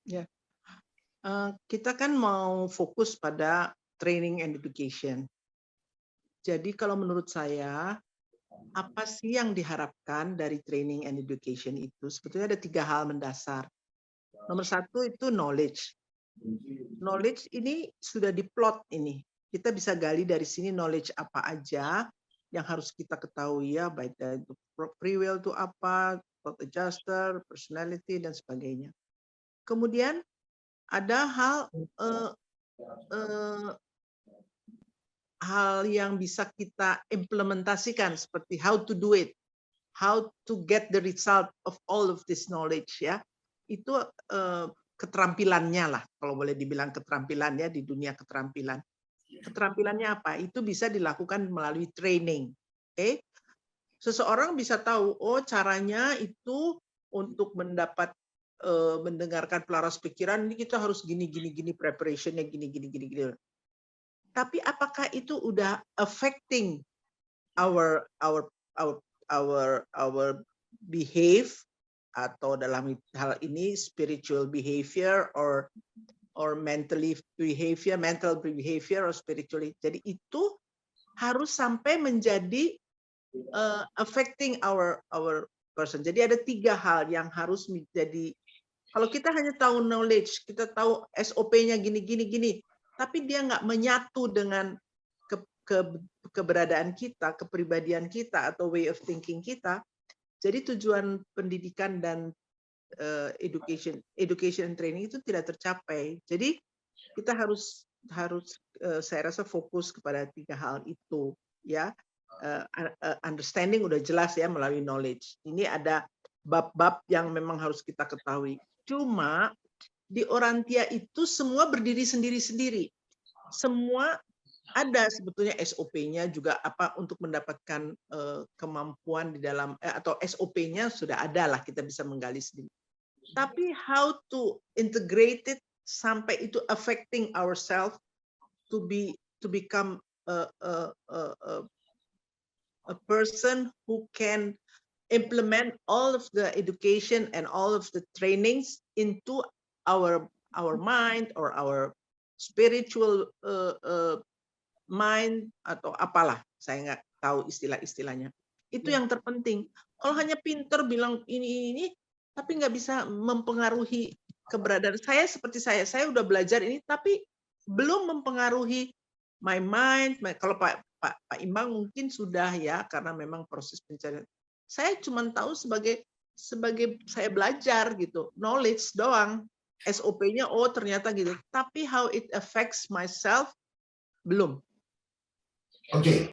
Ya, kita kan mau fokus pada training and education. Jadi kalau menurut saya, apa sih yang diharapkan dari training and education itu? Sebetulnya ada 3 hal mendasar. Nomor satu itu knowledge. Knowledge ini sudah diplot ini. Kita bisa gali dari sini knowledge apa aja yang harus kita ketahui ya, baik dari free will itu apa, thought adjuster, personality, dan sebagainya. Kemudian ada eh, eh, hal yang bisa kita implementasikan seperti how to do it, how to get the result of all of this knowledge ya. Itu keterampilannya lah, kalau boleh dibilang keterampilan ya di dunia keterampilan. Keterampilannya apa? Itu bisa dilakukan melalui training. Oke. Seseorang bisa tahu, oh caranya itu untuk mendengarkan pelaras pikiran ini kita harus gini gini gini preparationnya gini gini gini gini. Tapi apakah itu udah affecting our our our our behave atau dalam hal ini spiritual behavior or mental behavior or spiritually. Jadi itu harus sampai menjadi affecting our person. Jadi ada 3 hal yang harus menjadi. Kalau kita hanya tahu knowledge, kita tahu SOP-nya gini gini gini, tapi dia nggak menyatu dengan ke, ke, keberadaan kita, kepribadian kita atau way of thinking kita. Jadi tujuan pendidikan dan education and training itu tidak tercapai. Jadi kita harus saya rasa fokus kepada 3 hal itu ya. Understanding udah jelas ya melalui knowledge. Ini ada bab-bab yang memang harus kita ketahui. Cuma di Orantia itu semua berdiri sendiri-sendiri. Semua ada sebetulnya SOP-nya juga apa untuk mendapatkan kemampuan di dalam atau SOP-nya sudah ada lah, kita bisa menggali sendiri. Tapi how to integrate it sampai itu affecting ourselves to become a person who can implement all of the education and all of the trainings into our mind or our spiritual mind atau apalah, saya nggak tahu istilah-istilahnya. Itu yang terpenting. Kalau hanya pinter bilang ini, tapi nggak bisa mempengaruhi keberadaan saya seperti saya udah belajar ini, tapi belum mempengaruhi my mind. Kalau Pak Imbang mungkin sudah ya, karena memang proses pencarian. Saya cuma tahu sebagai saya belajar gitu, knowledge doang. SOP-nya oh ternyata gitu. Tapi how it affects myself belum. Oke.